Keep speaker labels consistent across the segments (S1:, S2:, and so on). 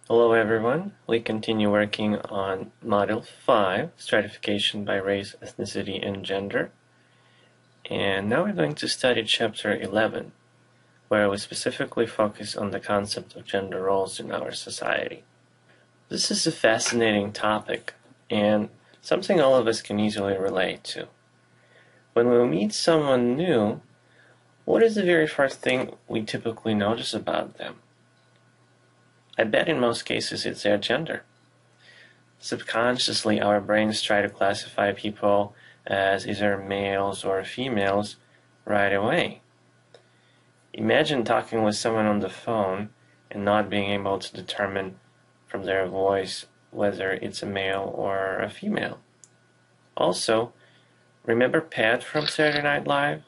S1: Hello everyone, we continue working on Module 5, Stratification by Race, Ethnicity, and Gender. And now we're going to study Chapter 11, where we specifically focus on the concept of gender roles in our society. This is a fascinating topic, and something all of us can easily relate to. When we meet someone new, what is the very first thing we typically notice about them? I bet in most cases it's their gender. Subconsciously, our brains try to classify people as either males or females right away. Imagine talking with someone on the phone and not being able to determine from their voice whether it's a male or a female. Also, remember Pat from Saturday Night Live?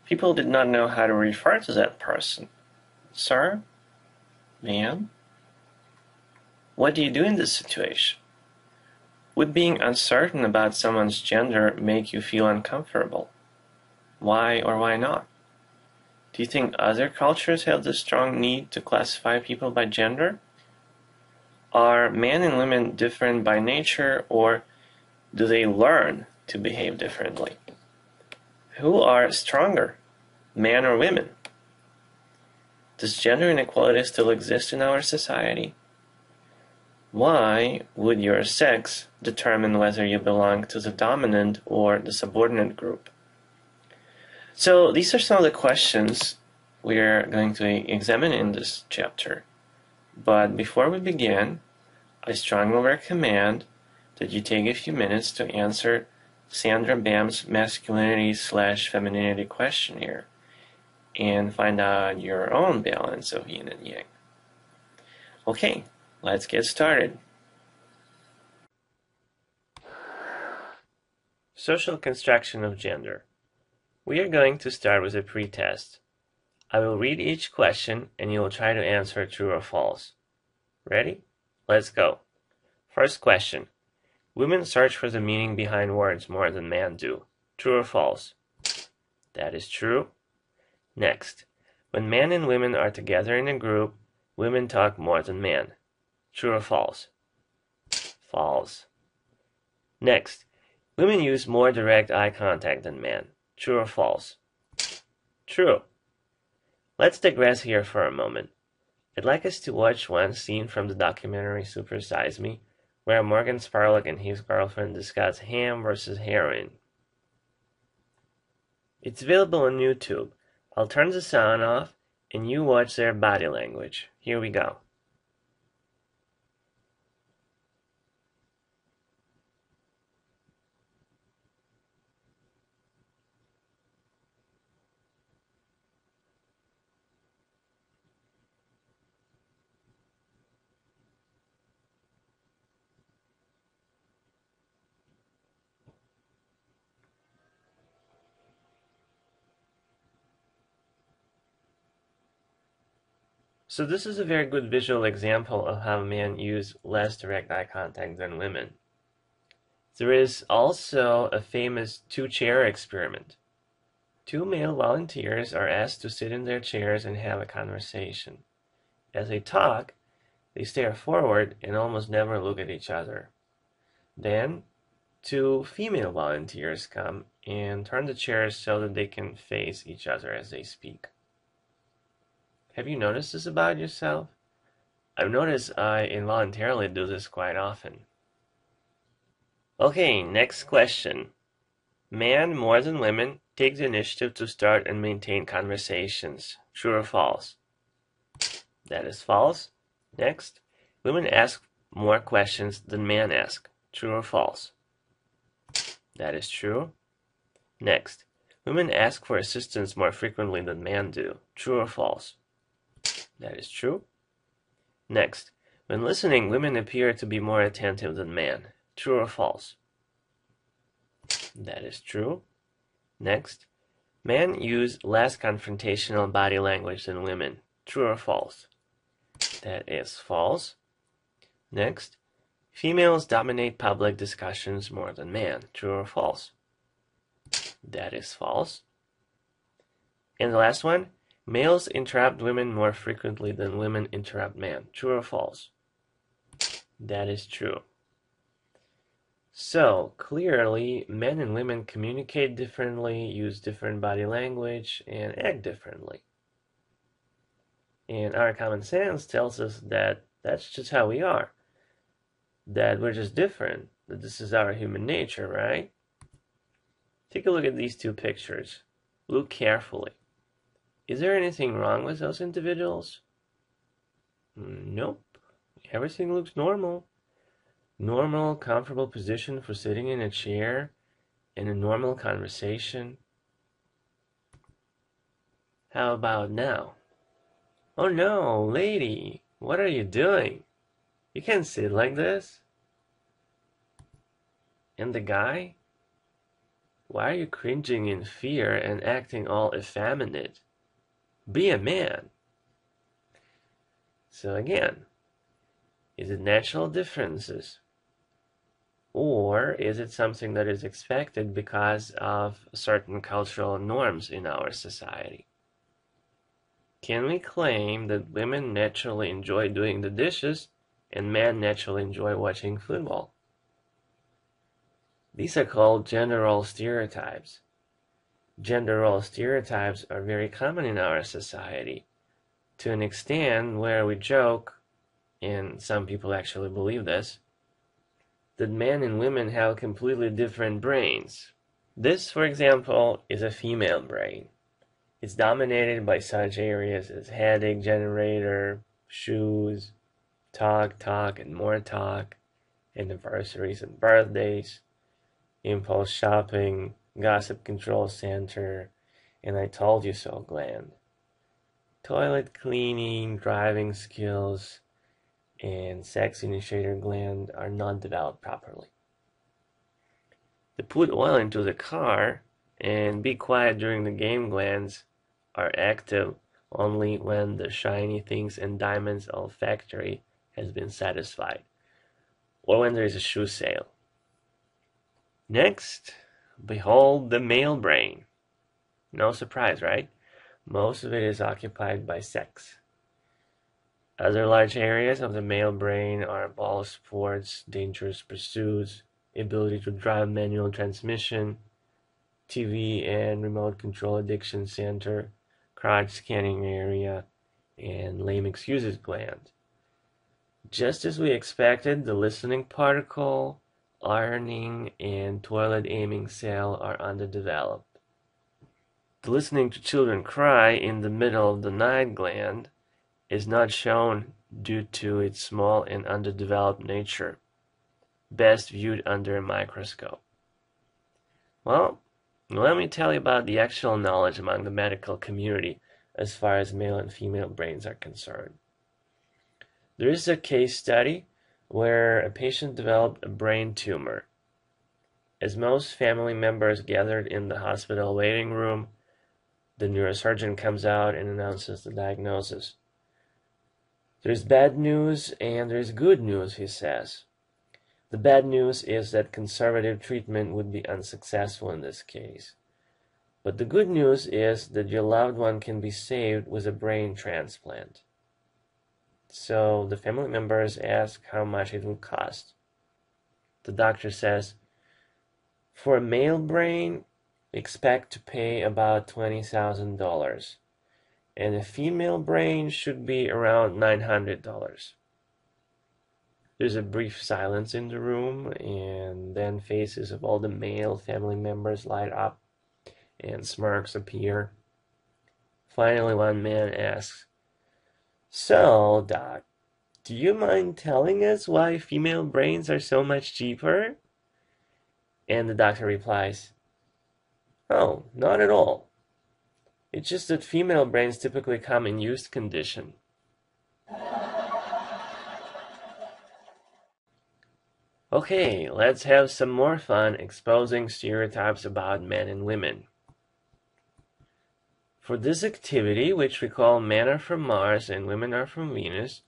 S1: People did not know how to refer to that person. Sir? Ma'am? What do you do in this situation? Would being uncertain about someone's gender make you feel uncomfortable? Why or why not? Do you think other cultures have the strong need to classify people by gender? Are men and women different by nature, or do they learn to behave differently? Who are stronger, men or women? Does gender inequality still exist in our society? Why would your sex determine whether you belong to the dominant or the subordinate group? So these are some of the questions we're going to examine in this chapter. But before we begin, I strongly recommend that you take a few minutes to answer Sandra Bam's masculinity/femininity questionnaire and find out your own balance of yin and yang. Okay, let's get started. Social construction of gender. We are going to start with a pretest. I will read each question and you will try to answer true or false. Ready? Let's go. First question. Women search for the meaning behind words more than men do. True or false? That is true. Next. When men and women are together in a group, women talk more than men. True or false? False. Next. Women use more direct eye contact than men. True or false? True. Let's digress here for a moment. I'd like us to watch one scene from the documentary Super Size Me, where Morgan Spurlock and his girlfriend discuss ham versus heroin. It's available on YouTube. I'll turn the sound off and you watch their body language. Here we go. So this is a very good visual example of how men use less direct eye contact than women. There is also a famous two-chair experiment. Two male volunteers are asked to sit in their chairs and have a conversation. As they talk, they stare forward and almost never look at each other. Then, two female volunteers come and turn the chairs so that they can face each other as they speak. Have you noticed this about yourself? I've noticed I involuntarily do this quite often. Okay, next question. Men more than women take the initiative to start and maintain conversations. True or false? That is false. Next. Women ask more questions than men ask. True or false? That is true. Next. Women ask for assistance more frequently than men do. True or false? That is true. Next. When listening, women appear to be more attentive than men. True or false? That is true. Next, men use less confrontational body language than women. True or false? That is false. Next, females dominate public discussions more than men. True or false? That is false. And the last one, males interrupt women more frequently than women interrupt men. True or false? That is true. So, clearly, men and women communicate differently, use different body language, and act differently. And our common sense tells us that that's just how we are, that we're just different, that this is our human nature, right? Take a look at these two pictures. Look carefully. Is there anything wrong with those individuals? Nope. Everything looks normal. Normal, comfortable position for sitting in a chair in a normal conversation. How about now? Oh no, lady, what are you doing? You can't sit like this. And the guy? Why are you cringing in fear and acting all effeminate? Be a man. So again, is it natural differences? Or is it something that is expected because of certain cultural norms in our society? Can we claim that women naturally enjoy doing the dishes and men naturally enjoy watching football? These are called gender role stereotypes. Gender role stereotypes are very common in our society, to an extent where we joke, and some people actually believe this, that men and women have completely different brains. This, for example, is a female brain. It's dominated by such areas as headache generator, shoes, talk, and more talk, anniversaries and birthdays, impulse shopping, gossip control center, and I told you so gland. Toilet cleaning, driving skills, and sex initiator gland are not developed properly. The put oil into the car and be quiet during the game glands are active only when the shiny things and diamonds olfactory has been satisfied, or when there is a shoe sale. Next, behold the male brain. No surprise, right? Most of it is occupied by sex. Other large areas of the male brain are ball sports, dangerous pursuits, ability to drive manual transmission, TV and remote control addiction center, crotch scanning area, and lame excuses gland. Just as we expected, the listening particle, ironing, and toilet aiming cell are underdeveloped. The listening to children cry in the middle of the night gland is not shown due to its small and underdeveloped nature, best viewed under a microscope. Well, let me tell you about the actual knowledge among the medical community as far as male and female brains are concerned. There is a case study where a patient developed a brain tumor. As most family members gathered in the hospital waiting room, the neurosurgeon comes out and announces the diagnosis. There's bad news and there's good news, he says. The bad news is that conservative treatment would be unsuccessful in this case. But the good news is that your loved one can be saved with a brain transplant. So the family members ask how much it will cost. The doctor says, for a male brain, expect to pay about $20,000. And a female brain should be around $900. There's a brief silence in the room, and then faces of all the male family members light up, and smirks appear. Finally, one man asks, so, Doc, do you mind telling us why female brains are so much cheaper? And the doctor replies, oh, not at all. It's just that female brains typically come in used condition. Okay, let's have some more fun exposing stereotypes about men and women. For this activity, which we call Men are from Mars and Women are from Venus,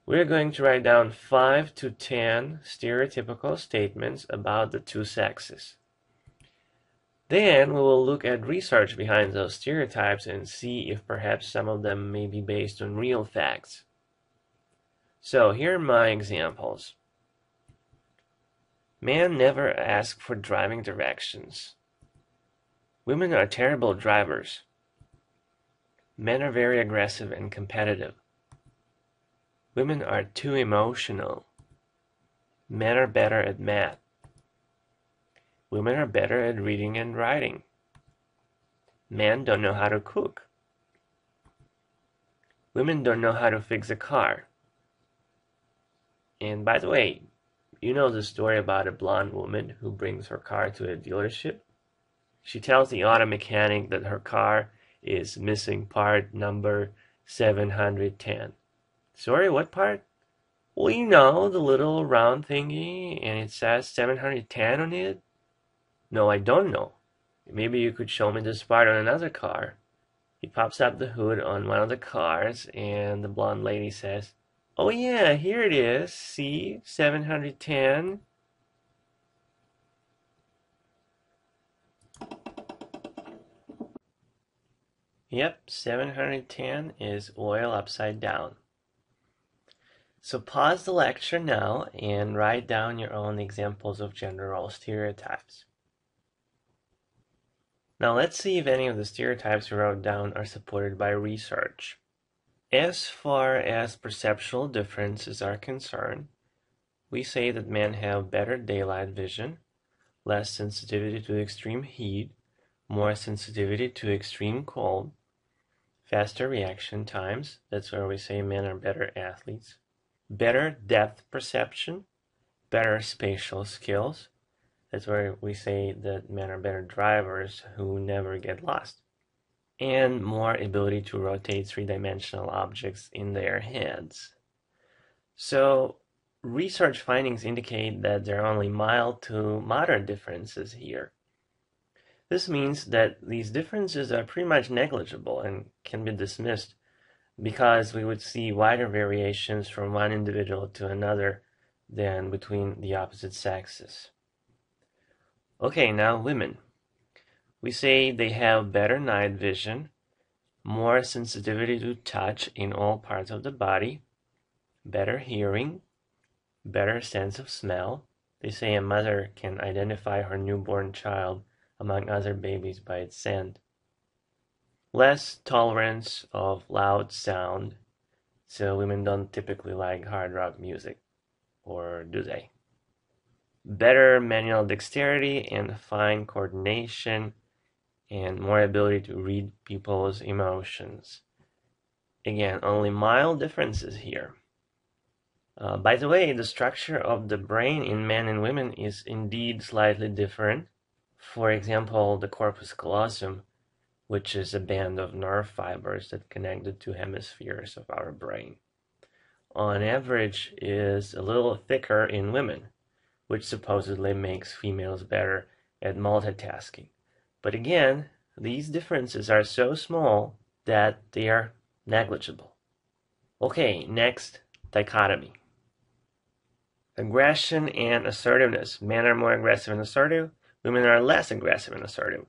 S1: we're going to write down 5 to 10 stereotypical statements about the two sexes. Then we will look at research behind those stereotypes and see if perhaps some of them may be based on real facts. So here are my examples. Men never ask for driving directions. Women are terrible drivers. Men are very aggressive and competitive. Women are too emotional. Men are better at math. Women are better at reading and writing. Men don't know how to cook. Women don't know how to fix a car. And by the way, you know the story about a blonde woman who brings her car to a dealership? She tells the auto mechanic that her car is missing part number 710. Sorry, what part? Well, you know, the little round thingy, and it says 710 on it. No, I don't know. Maybe you could show me this part on another car. He pops up the hood on one of the cars, and the blonde lady says, "Oh yeah, here it is. See, 710. Yep, 710 is oil upside down. So pause the lecture now and write down your own examples of gender role stereotypes. Now let's see if any of the stereotypes we wrote down are supported by research. As far as perceptual differences are concerned, we say that men have better daylight vision, less sensitivity to extreme heat, more sensitivity to extreme cold, faster reaction times, that's where we say men are better athletes, better depth perception, better spatial skills, that's where we say that men are better drivers who never get lost, and more ability to rotate three-dimensional objects in their heads. So research findings indicate that there are only mild to moderate differences here. This means that these differences are pretty much negligible and can be dismissed because we would see wider variations from one individual to another than between the opposite sexes. Okay, now women. We say they have better night vision, more sensitivity to touch in all parts of the body, better hearing, better sense of smell. They say a mother can identify her newborn child among other babies by its scent. Less tolerance of loud sound, so women don't typically like hard rock music, or do they? Better manual dexterity and fine coordination, and more ability to read people's emotions. Again, only mild differences here. By the way, the structure of the brain in men and women is indeed slightly different. For example, the corpus callosum, which is a band of nerve fibers that connect the two hemispheres of our brain, on average is a little thicker in women, which supposedly makes females better at multitasking. But again, these differences are so small that they are negligible. Okay, next, dichotomy. Aggression and assertiveness. Men are more aggressive and assertive. Women are less aggressive and assertive.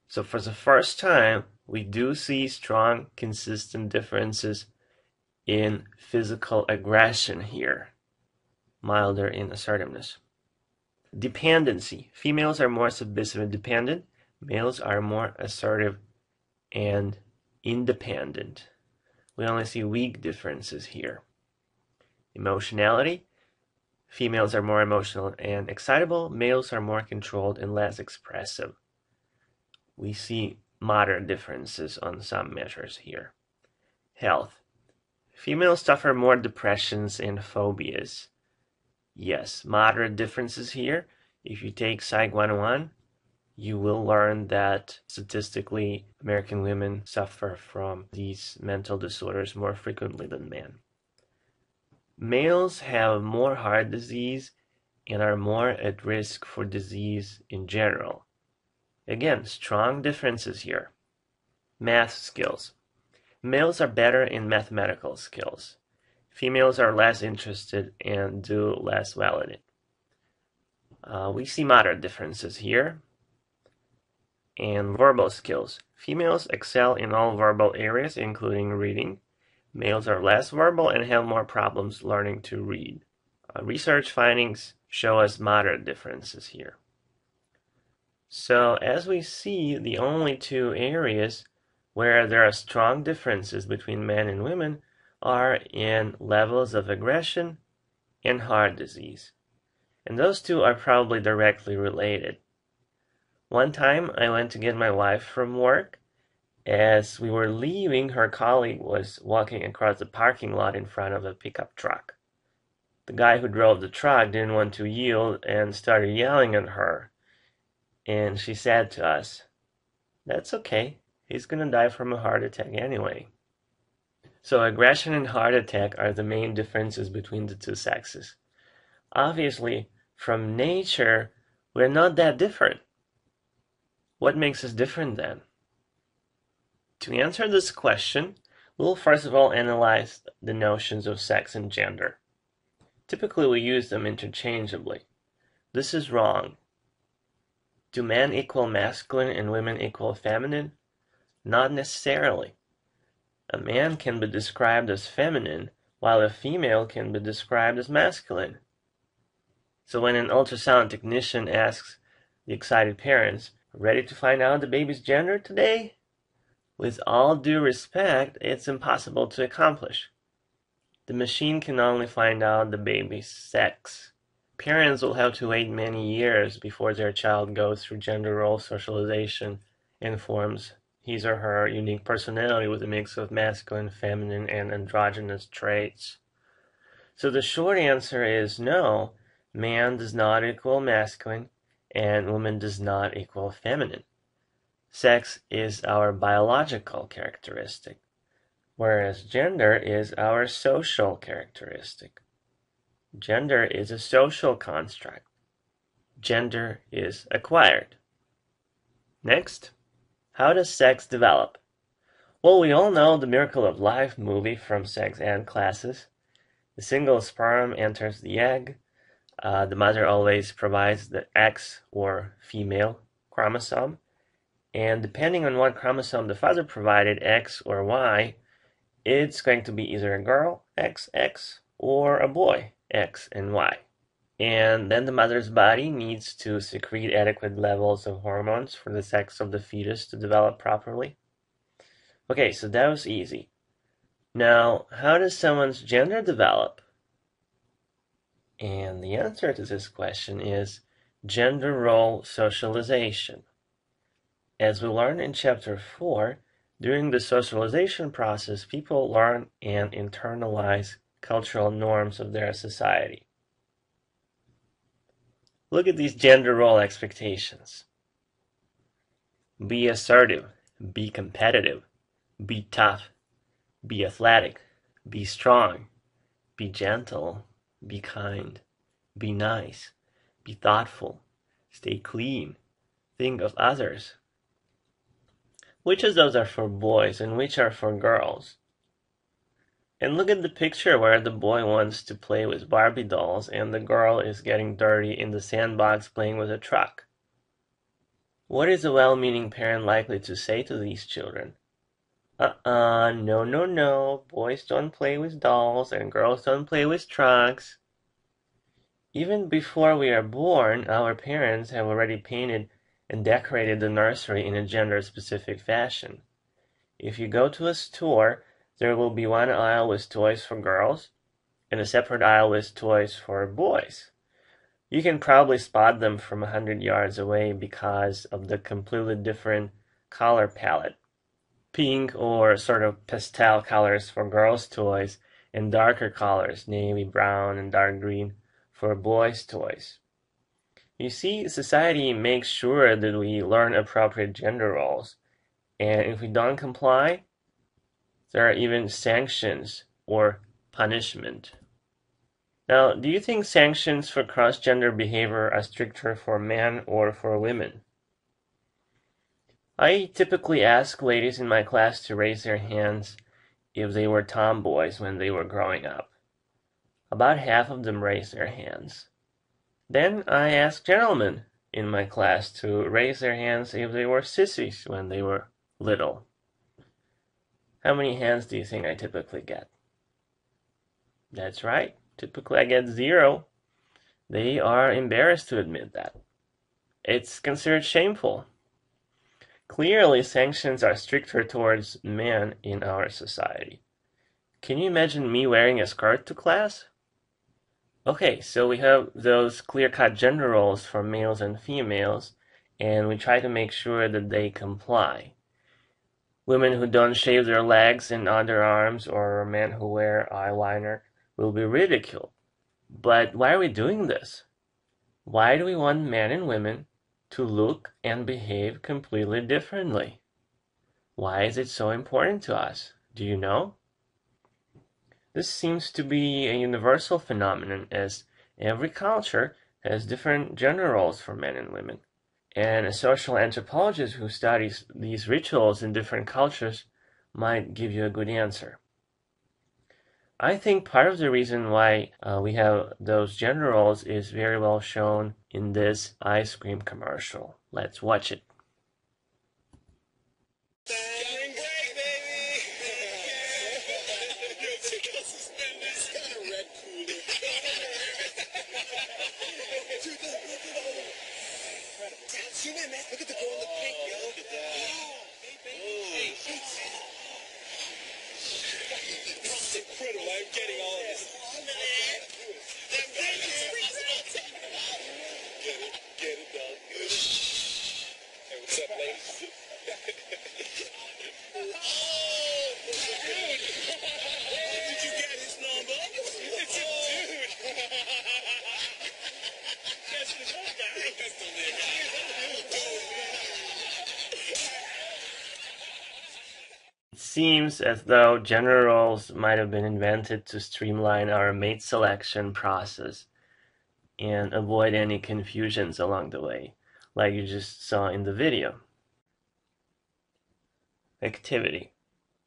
S1: So for the first time, we do see strong, consistent differences in physical aggression here, milder in assertiveness. Dependency. Females are more submissive and dependent. Males are more assertive and independent. We only see weak differences here. Emotionality. Females are more emotional and excitable. Males are more controlled and less expressive. We see moderate differences on some measures here. Health. Females suffer more depressions and phobias. Yes, moderate differences here. If you take Psych 101, you will learn that statistically American women suffer from these mental disorders more frequently than men. Males have more heart disease and are more at risk for disease in general. Again, strong differences here. Math skills. Males are better in mathematical skills. Females are less interested and do less well in it. We see moderate differences here. And verbal skills. Females excel in all verbal areas, including reading. Males are less verbal and have more problems learning to read. Research findings show us moderate differences here. So as we see, the only two areas where there are strong differences between men and women are in levels of aggression and heart disease. And those two are probably directly related. One time I went to get my wife from work. As we were leaving, her colleague was walking across the parking lot in front of a pickup truck. The guy who drove the truck didn't want to yield and started yelling at her. And she said to us, "That's okay. He's gonna die from a heart attack anyway." So aggression and heart attack are the main differences between the two sexes. Obviously, from nature, we're not that different. What makes us different then? To answer this question, we'll first of all analyze the notions of sex and gender. Typically, we use them interchangeably. This is wrong. Do men equal masculine and women equal feminine? Not necessarily. A man can be described as feminine, while a female can be described as masculine. So when an ultrasound technician asks the excited parents, "Ready to find out the baby's gender today?" with all due respect, it's impossible to accomplish. The machine can only find out the baby's sex. Parents will have to wait many years before their child goes through gender role socialization and forms his or her unique personality with a mix of masculine, feminine, and androgynous traits. So the short answer is no, man does not equal masculine, and woman does not equal feminine. Sex is our biological characteristic, whereas gender is our social characteristic. Gender is a social construct. Gender is acquired. Next, how does sex develop? Well, we all know the Miracle of Life movie from sex ed classes. The single sperm enters the egg. The mother always provides the X or female chromosome. And depending on what chromosome the father provided, X or Y, it's going to be either a girl, XX, or a boy, X and Y. And then the mother's body needs to secrete adequate levels of hormones for the sex of the fetus to develop properly. Okay, so that was easy. Now, how does someone's gender develop? And the answer to this question is gender role socialization. As we learned in Chapter 4, during the socialization process, people learn and internalize cultural norms of their society. Look at these gender role expectations. Be assertive, be competitive, be tough, be athletic, be strong, be gentle, be kind, be nice, be thoughtful, stay clean, think of others. Which of those are for boys and which are for girls? And look at the picture where the boy wants to play with Barbie dolls and the girl is getting dirty in the sandbox playing with a truck. What is a well-meaning parent likely to say to these children? No, boys don't play with dolls and girls don't play with trucks. Even before we are born, our parents have already painted and decorated the nursery in a gender-specific fashion. If you go to a store, there will be one aisle with toys for girls and a separate aisle with toys for boys. You can probably spot them from 100 yards away because of the completely different color palette. Pink or sort of pastel colors for girls' toys and darker colors, navy, brown, and dark green, for boys' toys. You see, society makes sure that we learn appropriate gender roles, and if we don't comply, there are even sanctions or punishment. Now, do you think sanctions for cross-gender behavior are stricter for men or for women? I typically ask ladies in my class to raise their hands if they were tomboys when they were growing up. About half of them raised their hands. Then I ask gentlemen in my class to raise their hands if they were sissies when they were little. How many hands do you think I typically get? That's right. Typically I get 0. They are embarrassed to admit that. It's considered shameful. Clearly, sanctions are stricter towards men in our society. Can you imagine me wearing a skirt to class? Okay, so we have those clear-cut gender roles for males and females, and we try to make sure that they comply. Women who don't shave their legs and underarms, or men who wear eyeliner, will be ridiculed. But why are we doing this? Why do we want men and women to look and behave completely differently? Why is it so important to us? Do you know? This seems to be a universal phenomenon, as every culture has different gender roles for men and women. And a social anthropologist who studies these rituals in different cultures might give you a good answer. I think part of the reason why we have those gender roles is very well shown in this ice cream commercial. Let's watch it.
S2: Spring break, baby! Yo, check out suspenders. Got a red cooler. Dude, look. Zoom in, man. Look at the girl in the pink, yo. Look at that. Hey, it's incredible. I'm getting all of this. Get it, dog. Hey, what's up, ladies? Did you get his number? It's a dude. That's the guy. That's the
S1: It seems as though gender roles might have been invented to streamline our mate selection process and avoid any confusions along the way, like you just saw in the video. Activity.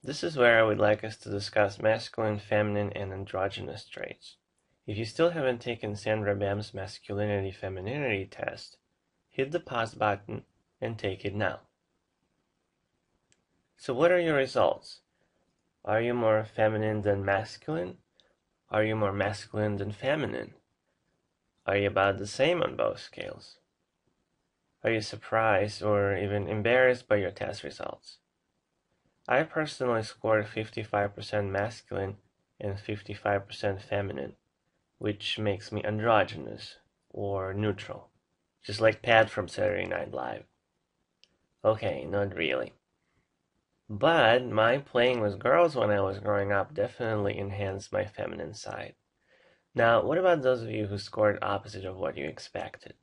S1: This is where I would like us to discuss masculine, feminine, and androgynous traits. If you still haven't taken Sandra Bam's masculinity-femininity test, hit the pause button and take it now. So what are your results? Are you more feminine than masculine? Are you more masculine than feminine? Are you about the same on both scales? Are you surprised or even embarrassed by your test results? I personally scored 55% masculine and 55% feminine, which makes me androgynous or neutral, just like Pat from Saturday Night Live. Okay, not really. But my playing with girls when I was growing up definitely enhanced my feminine side. Now, what about those of you who scored opposite of what you expected?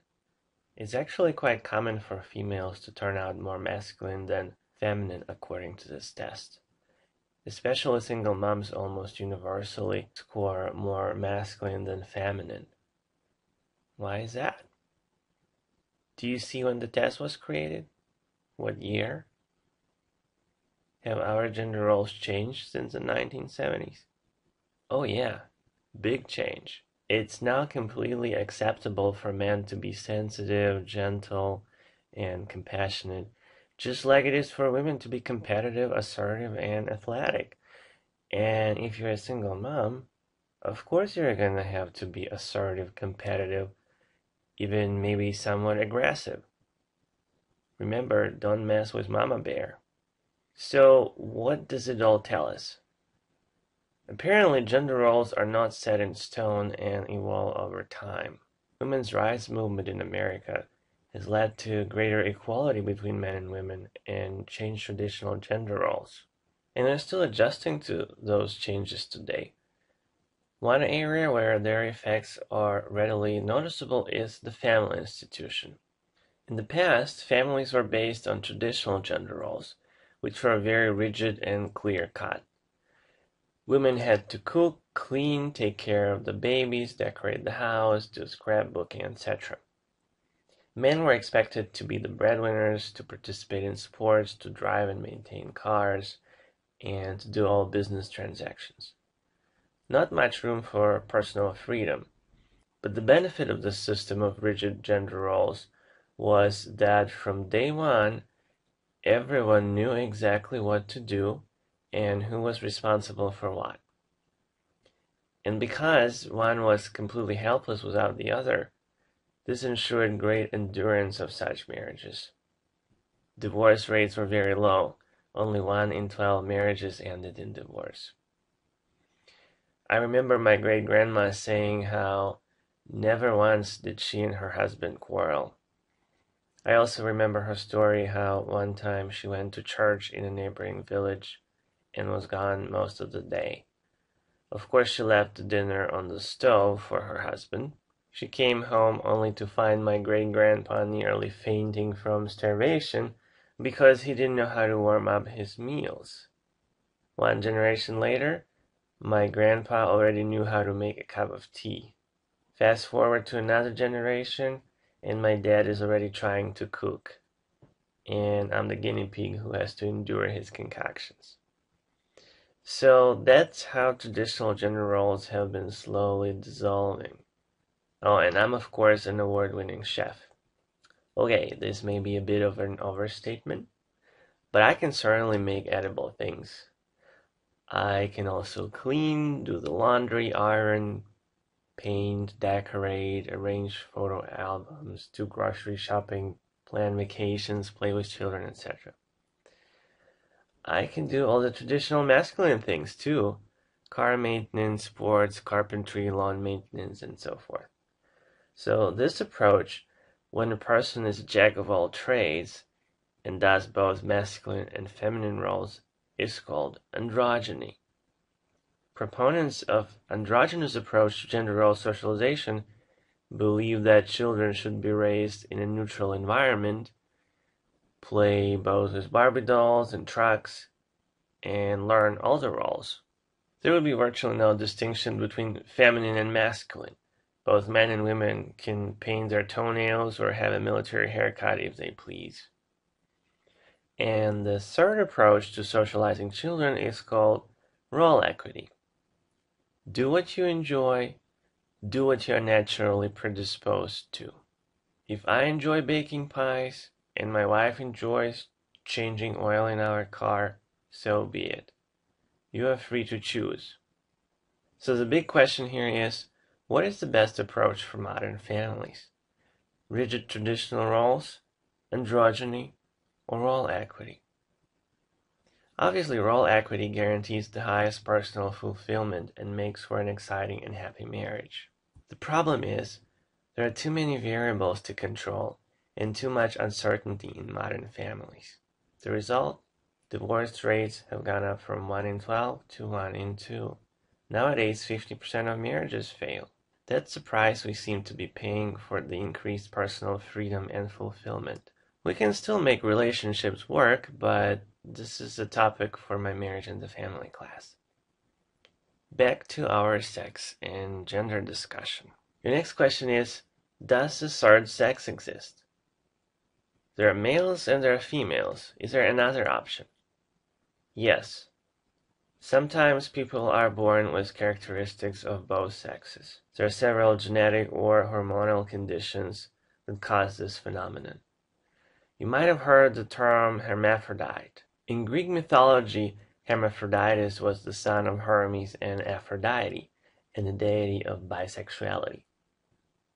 S1: It's actually quite common for females to turn out more masculine than feminine according to this test. Especially single moms almost universally score more masculine than feminine. Why is that? Do you see when the test was created? What year? Have our gender roles changed since the 1970s? Oh yeah, big change. It's now completely acceptable for men to be sensitive, gentle, and compassionate, just like it is for women to be competitive, assertive, and athletic. And if you're a single mom, of course you're gonna have to be assertive, competitive, even maybe somewhat aggressive. Remember, don't mess with Mama Bear. So, what does it all tell us? Apparently, gender roles are not set in stone and evolve over time. Women's rights movement in America has led to greater equality between men and women and changed traditional gender roles. And they're still adjusting to those changes today. One area where their effects are readily noticeable is the family institution. In the past, families were based on traditional gender roles, which were very rigid and clear-cut. Women had to cook, clean, take care of the babies, decorate the house, do scrapbooking, etc. Men were expected to be the breadwinners, to participate in sports, to drive and maintain cars, and to do all business transactions. Not much room for personal freedom. But the benefit of this system of rigid gender roles was that from day one, everyone knew exactly what to do and who was responsible for what. And because one was completely helpless without the other, this ensured great endurance of such marriages. Divorce rates were very low. Only 1 in 12 marriages ended in divorce. I remember my great-grandma saying how never once did she and her husband quarrel. I also remember her story how one time she went to church in a neighboring village and was gone most of the day. Of course, she left the dinner on the stove for her husband. She came home only to find my great-grandpa nearly fainting from starvation because he didn't know how to warm up his meals. 1 generation later, my grandpa already knew how to make a cup of tea. Fast forward to another generation, and my dad is already trying to cook. And I'm the guinea pig who has to endure his concoctions. So that's how traditional gender roles have been slowly dissolving. Oh, and I'm of course an award-winning chef. Okay, this may be a bit of an overstatement, but I can certainly make edible things. I can also clean, do the laundry, iron, paint, decorate, arrange photo albums, do grocery shopping, plan vacations, play with children, etc. I can do all the traditional masculine things too. Car maintenance, sports, carpentry, lawn maintenance, and so forth. So this approach, when a person is a jack of all trades and does both masculine and feminine roles, is called androgyny. Proponents of androgynous approach to gender role socialization believe that children should be raised in a neutral environment, play both with Barbie dolls and trucks, and learn all the roles. There would be virtually no distinction between feminine and masculine. Both men and women can paint their toenails or have a military haircut if they please. And the third approach to socializing children is called role equity. Do what you enjoy, do what you are naturally predisposed to. If I enjoy baking pies and my wife enjoys changing oil in our car, so be it. You are free to choose. So the big question here is, what is the best approach for modern families? Rigid traditional roles, androgyny, or role equity? Obviously, role equity guarantees the highest personal fulfillment and makes for an exciting and happy marriage. The problem is, there are too many variables to control and too much uncertainty in modern families. The result? Divorce rates have gone up from 1 in 12 to 1 in 2. Nowadays, 50% of marriages fail. That's the price we seem to be paying for the increased personal freedom and fulfillment. We can still make relationships work, but this is a topic for my marriage and the family class. Back to our sex and gender discussion. Your next question is, does the third sex exist? There are males and there are females. Is there another option? Yes. Sometimes people are born with characteristics of both sexes. There are several genetic or hormonal conditions that cause this phenomenon. You might have heard the term hermaphrodite. In Greek mythology, Hermaphroditus was the son of Hermes and Aphrodite, and the deity of bisexuality.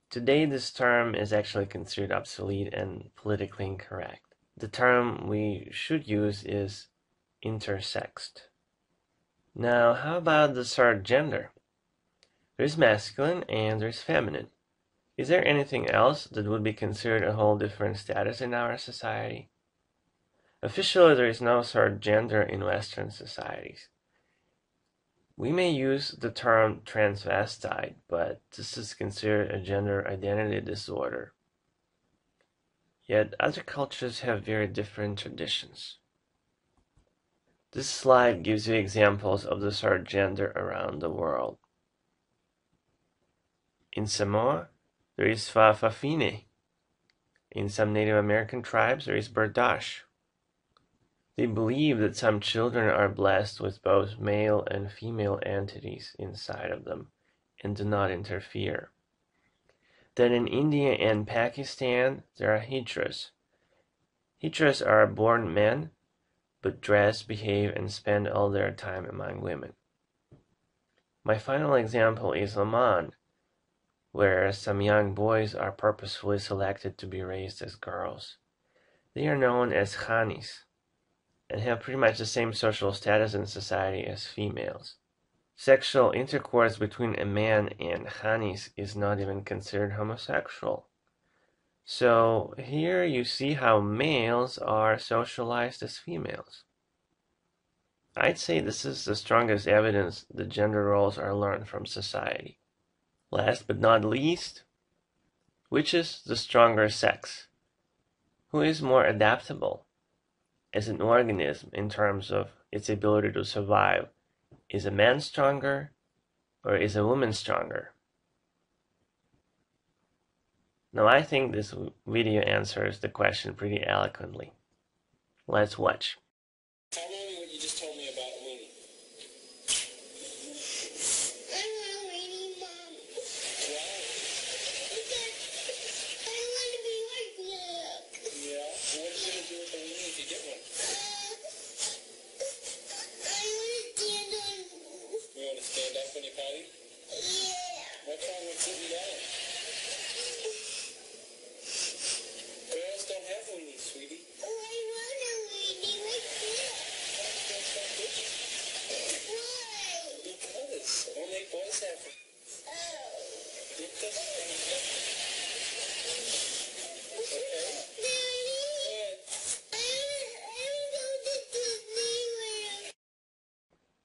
S1: Today, this term is actually considered obsolete and politically incorrect. The term we should use is intersexed. Now, how about the third gender? There's masculine and there's feminine. Is there anything else that would be considered a whole different status in our society? Officially, there is no third gender in Western societies. We may use the term transvestite, but this is considered a gender identity disorder. Yet other cultures have very different traditions. This slide gives you examples of the third gender around the world. In Samoa, there is Fa'afafine. In some Native American tribes, there is Berdache. They believe that some children are blessed with both male and female entities inside of them and do not interfere. Then in India and Pakistan, there are Hijras. Hijras are born men, but dress, behave, and spend all their time among women. My final example is Oman, where some young boys are purposefully selected to be raised as girls. They are known as Khanis and have pretty much the same social status in society as females. Sexual intercourse between a man and Khanis is not even considered homosexual. So here you see how males are socialized as females. I'd say this is the strongest evidence that gender roles are learned from society. Last but not least, which is the stronger sex? Who is more adaptable as an organism in terms of its ability to survive? Is a man stronger or is a woman stronger? Now I think this video answers the question pretty eloquently. Let's watch.
S2: Tell me what you just told me about Weenie.
S3: I want a weenie, Mom.
S2: Why?
S3: Because I want to be like Nick.
S2: Yeah? Well, what are you going to do with the weenie if you get one?
S3: I want to stand on.
S2: You want to stand up when you potty?
S3: Yeah.
S2: What's wrong with sitting down? Girls don't have weenies, sweetie.
S3: Oh, I want a weenie like Nick.
S2: That's not good.
S3: Why?
S2: Because only boys have them.
S3: Oh.
S2: It doesn't have them. Okay.
S3: Daddy,
S2: Good.
S3: I want to go to Disneyland.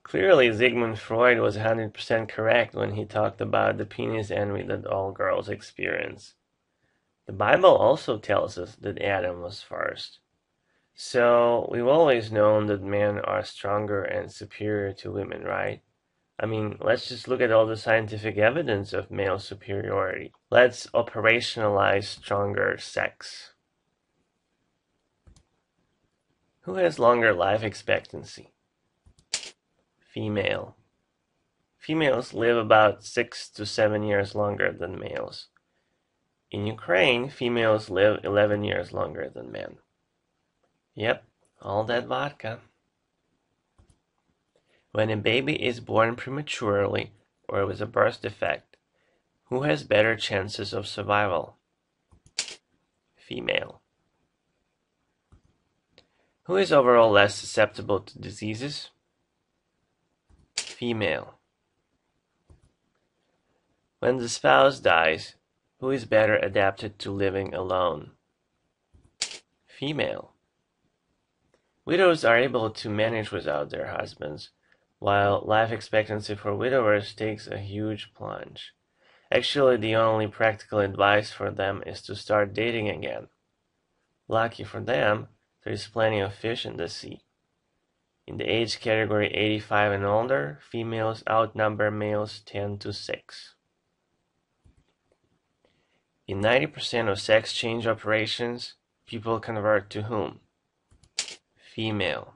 S1: Clearly, Sigmund Freud was 100% correct when he talked about the penis envy that all girls experience. The Bible also tells us that Adam was first. So, we've always known that men are stronger and superior to women, right? I mean, let's just look at all the scientific evidence of male superiority. Let's operationalize stronger sex. Who has longer life expectancy? Female. Females live about 6 to 7 years longer than males. In Ukraine, females live 11 years longer than men. Yep, all that vodka. When a baby is born prematurely or with a birth defect, who has better chances of survival? Female. Who is overall less susceptible to diseases? Female. When the spouse dies, who is better adapted to living alone? Female. Widows are able to manage without their husbands, while life expectancy for widowers takes a huge plunge. Actually, the only practical advice for them is to start dating again. Lucky for them, there is plenty of fish in the sea. In the age category 85 and older, females outnumber males 10 to 6. In 90% of sex change operations, people convert to whom? Female.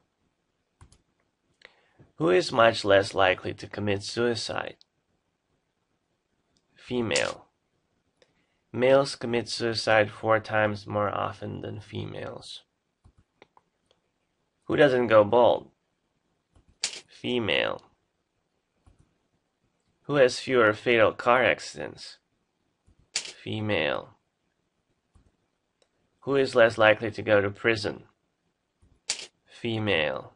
S1: Who is much less likely to commit suicide? Female. Males commit suicide 4 times more often than females. Who doesn't go bald? Female. Who has fewer fatal car accidents? Female. Who is less likely to go to prison? Female.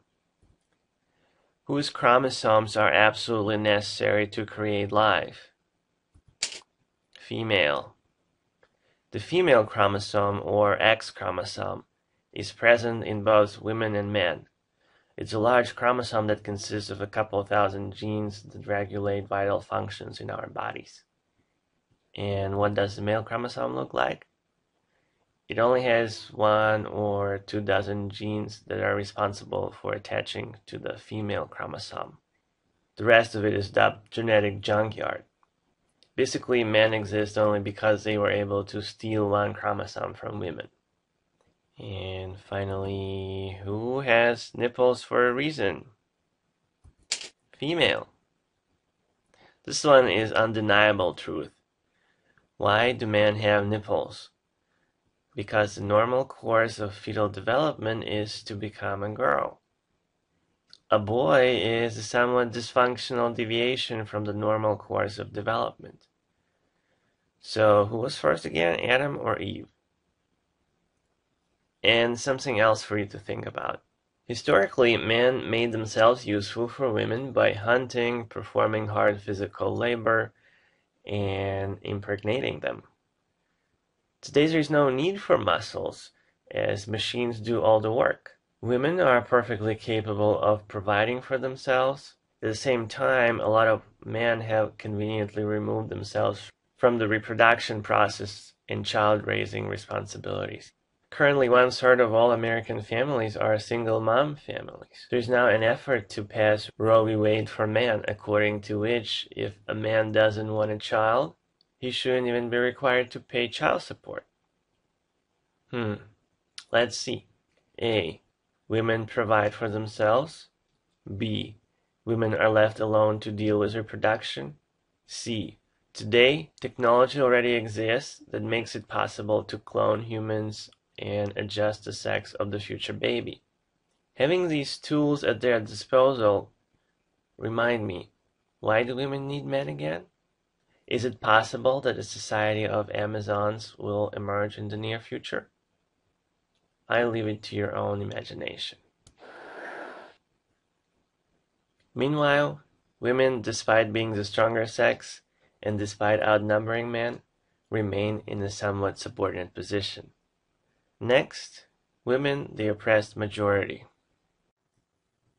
S1: Whose chromosomes are absolutely necessary to create life? Female. The female chromosome, or X chromosome, is present in both women and men. It's a large chromosome that consists of a couple thousand genes that regulate vital functions in our bodies. And what does the male chromosome look like? It only has 1 or 2 dozen genes that are responsible for attaching to the female chromosome. The rest of it is dubbed genetic junkyard. Basically, men exist only because they were able to steal 1 chromosome from women. And finally, who has nipples for a reason? Female. This one is undeniable truth. Why do men have nipples? Because the normal course of fetal development is to become a girl. A boy is a somewhat dysfunctional deviation from the normal course of development. So who was first again, Adam or Eve? And something else for you to think about. Historically, men made themselves useful for women by hunting, performing hard physical labor, and impregnating them. Today there is no need for muscles, as machines do all the work. Women are perfectly capable of providing for themselves. At the same time, a lot of men have conveniently removed themselves from the reproduction process and child-raising responsibilities. Currently, 1/3 of all American families are single-mom families. There is now an effort to pass Roe v. Wade for men, according to which, if a man doesn't want a child, he shouldn't even be required to pay child support. Let's see. A. Women provide for themselves. B. Women are left alone to deal with reproduction. C. Today, technology already exists that makes it possible to clone humans and adjust the sex of the future baby. Having these tools at their disposal remind me, why do women need men again? Is it possible that a society of Amazons will emerge in the near future? I leave it to your own imagination. Meanwhile, women, despite being the stronger sex and despite outnumbering men, remain in a somewhat subordinate position. Next, women, the oppressed majority.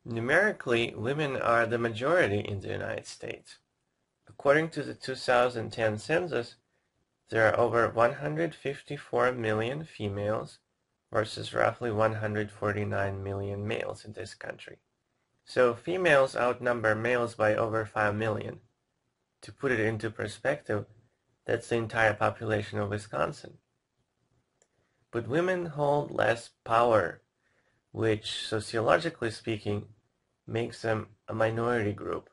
S1: Numerically, women are the majority in the United States. According to the 2010 census, there are over 154 million females versus roughly 149 million males in this country. So females outnumber males by over 5 million. To put it into perspective, that's the entire population of Wisconsin. But women hold less power, which, sociologically speaking, makes them a minority group.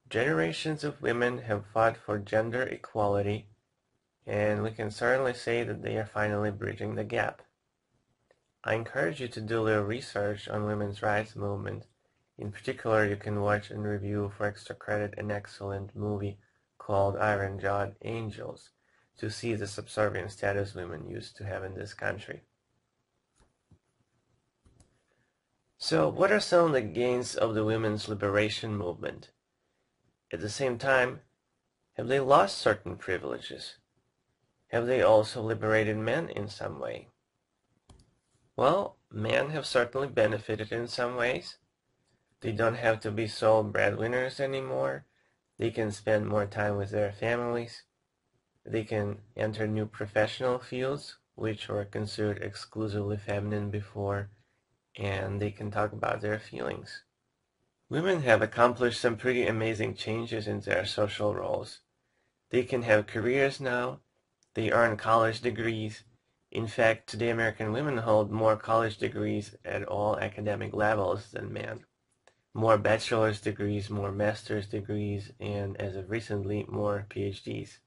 S1: Generations of women have fought for gender equality, and we can certainly say that they are finally bridging the gap. I encourage you to do a little research on women's rights movement. In particular, you can watch and review for extra credit an excellent movie called Iron-Jawed Angels to see the subservient status women used to have in this country. So what are some of the gains of the women's liberation movement? At the same time, have they lost certain privileges? Have they also liberated men in some way? Well, men have certainly benefited in some ways. They don't have to be sole breadwinners anymore. They can spend more time with their families. They can enter new professional fields, which were considered exclusively feminine before, and they can talk about their feelings. Women have accomplished some pretty amazing changes in their social roles. They can have careers now. They earn college degrees. In fact, today American women hold more college degrees at all academic levels than men. More bachelor's degrees, more master's degrees, and as of recently, more PhDs.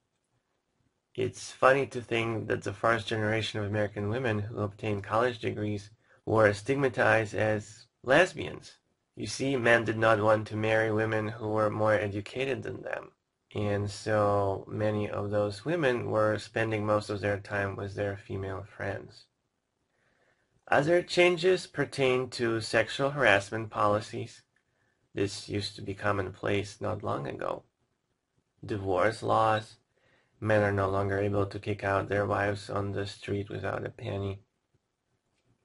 S1: It's funny to think that the first generation of American women who obtained college degrees were stigmatized as lesbians. You see, men did not want to marry women who were more educated than them. And so many of those women were spending most of their time with their female friends. Other changes pertain to sexual harassment policies. This used to be commonplace not long ago. Divorce laws. Men are no longer able to kick out their wives on the street without a penny.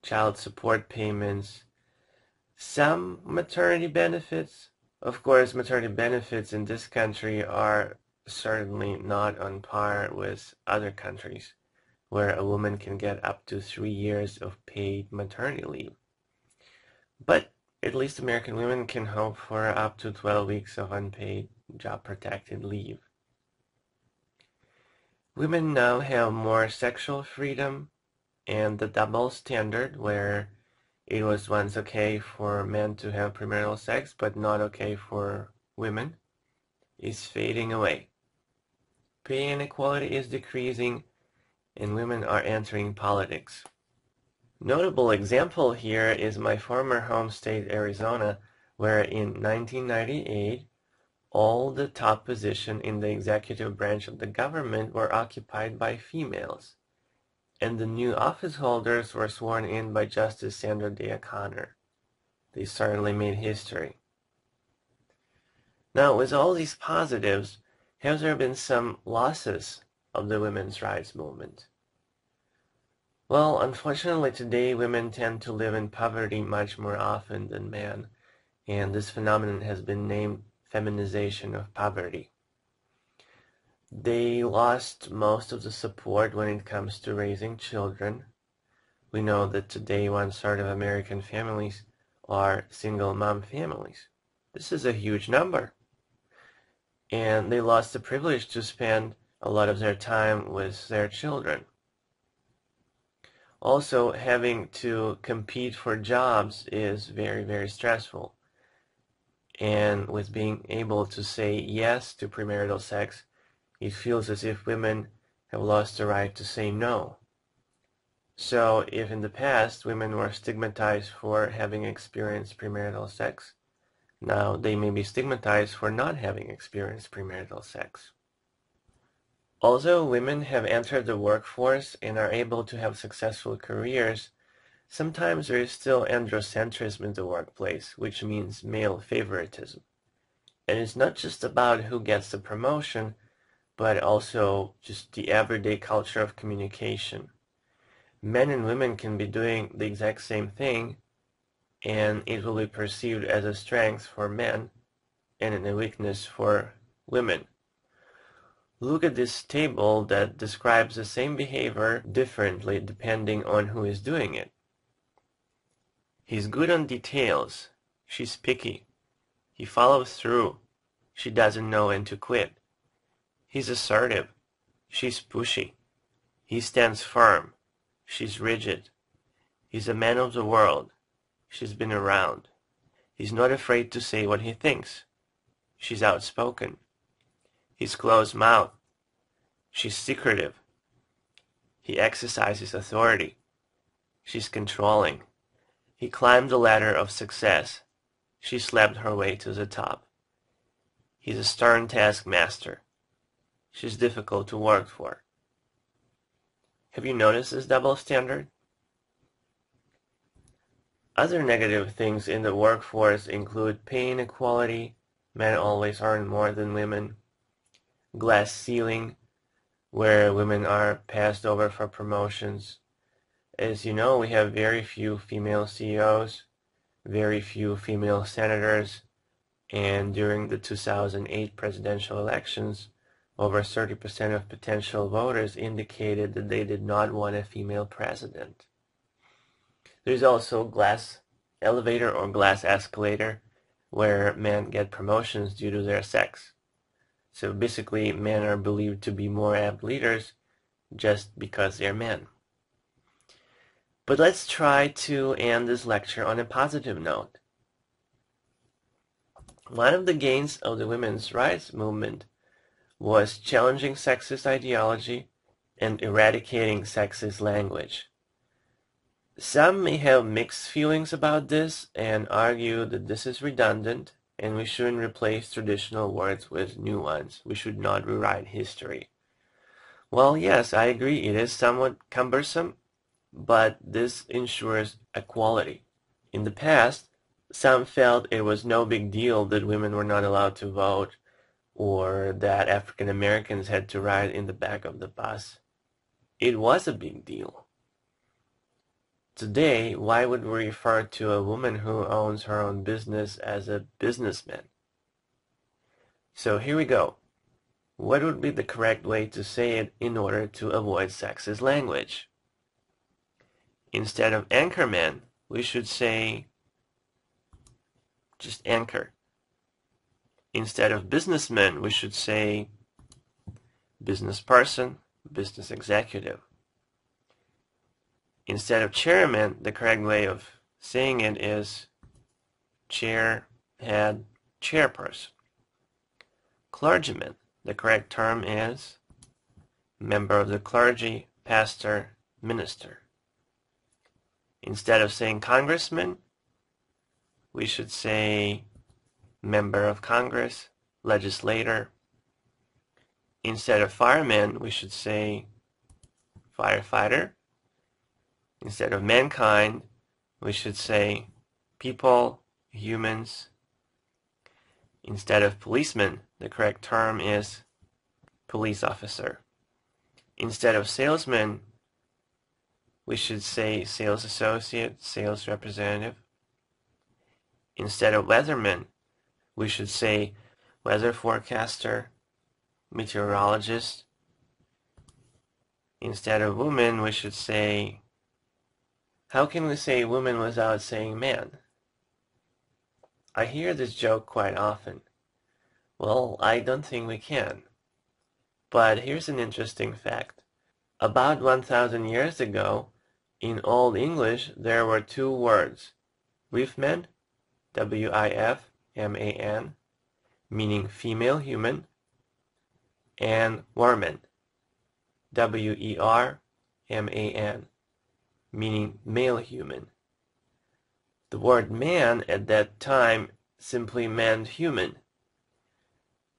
S1: Child support payments. Some maternity benefits. Of course, maternity benefits in this country are certainly not on par with other countries, where a woman can get up to 3 years of paid maternity leave. But at least American women can hope for up to 12 weeks of unpaid job-protected leave. Women now have more sexual freedom, and the double standard where it was once okay for men to have premarital sex but not okay for women is fading away. Pay inequality is decreasing, and women are entering politics. Notable example here is my former home state, Arizona, where in 1998, all the top positions in the executive branch of the government were occupied by females, and the new office holders were sworn in by Justice Sandra Day O'Connor. They certainly made history. Now, with all these positives, have there been some losses of the women's rights movement? Well, unfortunately today women tend to live in poverty much more often than men, and this phenomenon has been named feminization of poverty. They lost most of the support when it comes to raising children. We know that today 1/3 of American families are single mom families. This is a huge number. And they lost the privilege to spend a lot of their time with their children. Also, having to compete for jobs is very, very stressful. And with being able to say yes to premarital sex, it feels as if women have lost the right to say no. So if in the past women were stigmatized for having experienced premarital sex, now they may be stigmatized for not having experienced premarital sex. Although women have entered the workforce and are able to have successful careers, sometimes there is still androcentrism in the workplace, which means male favoritism. And it's not just about who gets the promotion, but also just the everyday culture of communication. Men and women can be doing the exact same thing, and it will be perceived as a strength for men and a weakness for women. Look at this table that describes the same behavior differently depending on who is doing it. He's good on details. She's picky. He follows through. She doesn't know when to quit. He's assertive. She's pushy. He stands firm. She's rigid. He's a man of the world. She's been around. He's not afraid to say what he thinks. She's outspoken. He's closed-mouthed. She's secretive. He exercises authority. She's controlling. He climbed the ladder of success. She slept her way to the top. He's a stern taskmaster. She's difficult to work for. Have you noticed this double standard? Other negative things in the workforce include pay inequality, men always earn more than women, glass ceiling, where women are passed over for promotions. As you know, we have very few female CEOs, very few female senators, and during the 2008 presidential elections, over 30% of potential voters indicated that they did not want a female president. There's also glass elevator or glass escalator, where men get promotions due to their sex. So basically, men are believed to be more apt leaders just because they're men. But let's try to end this lecture on a positive note. One of the gains of the women's rights movement was challenging sexist ideology and eradicating sexist language. Some may have mixed feelings about this and argue that this is redundant and we shouldn't replace traditional words with new ones. We should not rewrite history. Well, yes, I agree. It is somewhat cumbersome, but this ensures equality. In the past, some felt it was no big deal that women were not allowed to vote or that African Americans had to ride in the back of the bus. It was a big deal. Today, why would we refer to a woman who owns her own business as a businessman? So here we go. What would be the correct way to say it in order to avoid sexist language? Instead of anchorman, we should say just anchor. Instead of businessman, we should say business person, business executive. Instead of chairman, the correct way of saying it is chair, head, chairperson. Clergyman, the correct term is member of the clergy, pastor, minister. Instead of saying congressman, we should say member of Congress, legislator. Instead of fireman, we should say firefighter. Instead of mankind, we should say people, humans. Instead of policeman, the correct term is police officer. Instead of salesman, we should say sales associate, sales representative. Instead of weatherman, we should say weather forecaster, meteorologist. Instead of woman, we should say, how can we say woman without saying man? I hear this joke quite often. Well, I don't think we can. But here's an interesting fact. About 1,000 years ago, in Old English, there were two words, wifman, W-I-F-M-A-N, meaning female human, and werman, W-E-R-M-A-N, meaning male human. The word man at that time simply meant human.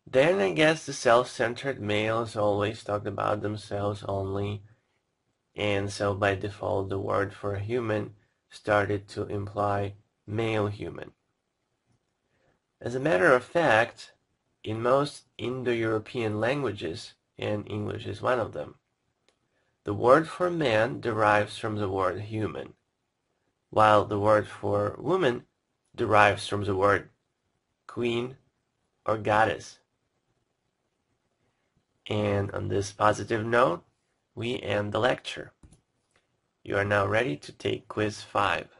S1: Then I guess the self-centered males always talked about themselves only, and so by default the word for human started to imply male human. As a matter of fact, in most Indo-European languages, and English is one of them, the word for man derives from the word human, while the word for woman derives from the word queen or goddess. And on this positive note, we end the lecture. You are now ready to take quiz 5.